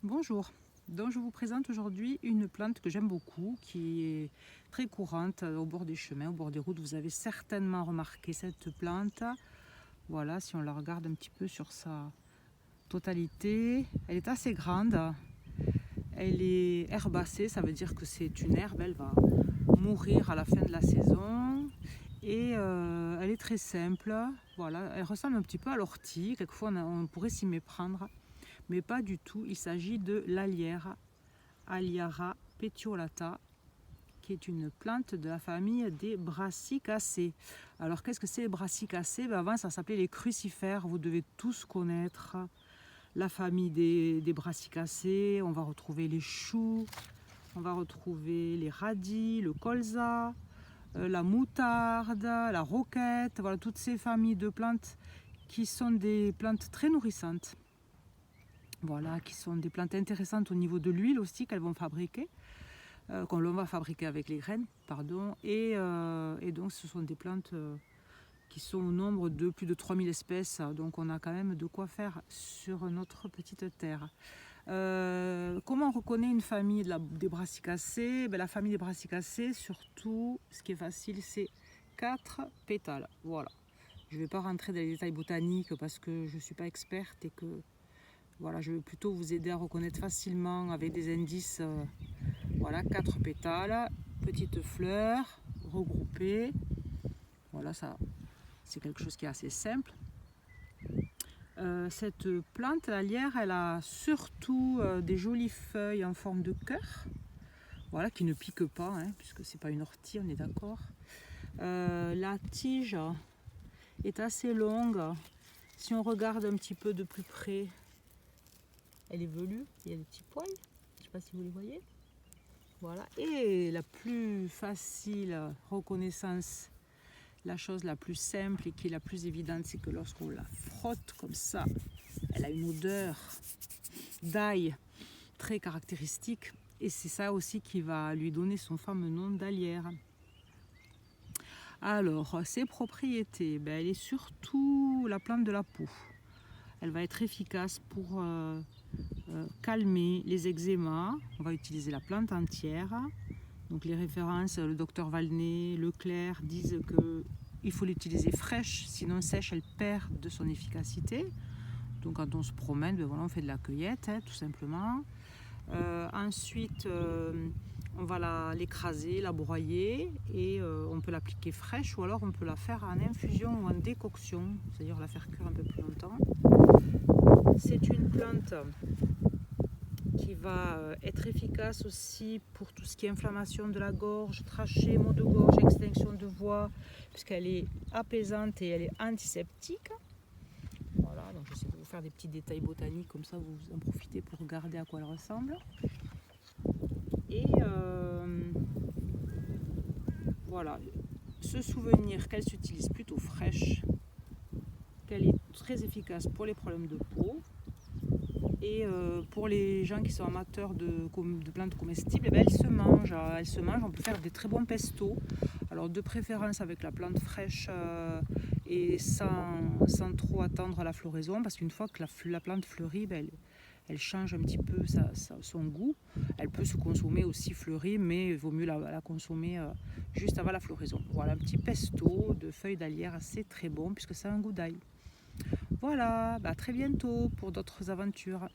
Bonjour, donc je vous présente aujourd'hui une plante que j'aime beaucoup, qui est très courante au bord des chemins, au bord des routes. Vous avez certainement remarqué cette plante. Voilà, si on la regarde un petit peu sur sa totalité, elle est assez grande. Elle est herbacée, ça veut dire que c'est une herbe, elle va mourir à la fin de la saison. Et elle est très simple, voilà, elle ressemble un petit peu à l'ortie, quelquefois on pourrait s'y méprendre. Mais pas du tout, il s'agit de l'alière, Aliara petiolata, qui est une plante de la famille des brassicacées. Alors qu'est-ce que c'est les brassicacées? Avant ça s'appelait les crucifères, vous devez tous connaître la famille des brassicacées. On va retrouver les choux, on va retrouver les radis, le colza, la moutarde, la roquette, voilà toutes ces familles de plantes qui sont des plantes très nourrissantes. Voilà, qui sont des plantes intéressantes au niveau de l'huile aussi qu'elles vont fabriquer, qu'on va fabriquer avec les graines, pardon. Et donc ce sont des plantes qui sont au nombre de plus de 3000 espèces, donc on a quand même de quoi faire sur notre petite terre. Comment on reconnaît une famille des brassicacées? La famille des brassicacées, surtout, ce qui est facile, c'est 4 pétales. Voilà. Je ne vais pas rentrer dans les détails botaniques parce que je ne suis pas experte et que voilà, je vais plutôt vous aider à reconnaître facilement avec des indices. Voilà, 4 pétales, petites fleurs regroupées. Voilà, ça c'est quelque chose qui est assez simple. Cette plante, la lierre, elle a surtout des jolies feuilles en forme de cœur. Voilà, qui ne piquent pas, hein, puisque c'est pas une ortie, on est d'accord. La tige est assez longue. Si on regarde un petit peu de plus près, elle est velue, il y a des petits poils, je ne sais pas si vous les voyez. Voilà. Et la plus facile reconnaissance, la chose la plus simple et qui est la plus évidente, c'est que lorsqu'on la frotte comme ça, elle a une odeur d'ail très caractéristique. Et c'est ça aussi qui va lui donner son fameux nom d'alière. Alors, ses propriétés, elle est surtout la plante de la peau. Elle va être efficace pour calmer les eczémas. On va utiliser la plante entière. Donc les références, le docteur Valnet, Leclerc disent qu'il faut l'utiliser fraîche, sinon sèche, elle perd de son efficacité. Donc quand on se promène, voilà, on fait de la cueillette, hein, tout simplement. Ensuite, on va l'écraser, la broyer et on peut l'appliquer fraîche ou alors on peut la faire en infusion ou en décoction, c'est-à-dire la faire cuire un peu plus longtemps. C'est une plante qui va être efficace aussi pour tout ce qui est inflammation de la gorge, trachée, maux de gorge, extinction de voix, puisqu'elle est apaisante et elle est antiseptique. Voilà, donc j'essaie de vous faire des petits détails botaniques, comme ça vous en profitez pour regarder à quoi elle ressemble. Et voilà, se souvenir qu'elle s'utilise plutôt fraîche, qu'elle est très efficace pour les problèmes de peau. Et pour les gens qui sont amateurs de plantes comestibles, elles se mangent. On peut faire des très bons pestos. Alors de préférence avec la plante fraîche et sans trop attendre la floraison, parce qu'une fois que la plante fleurit, elle change un petit peu son goût. Elle peut se consommer aussi fleurie, mais il vaut mieux la consommer juste avant la floraison. Voilà, un petit pesto de feuilles d'alière, c'est très bon puisque ça a un goût d'ail. Voilà, à très bientôt pour d'autres aventures.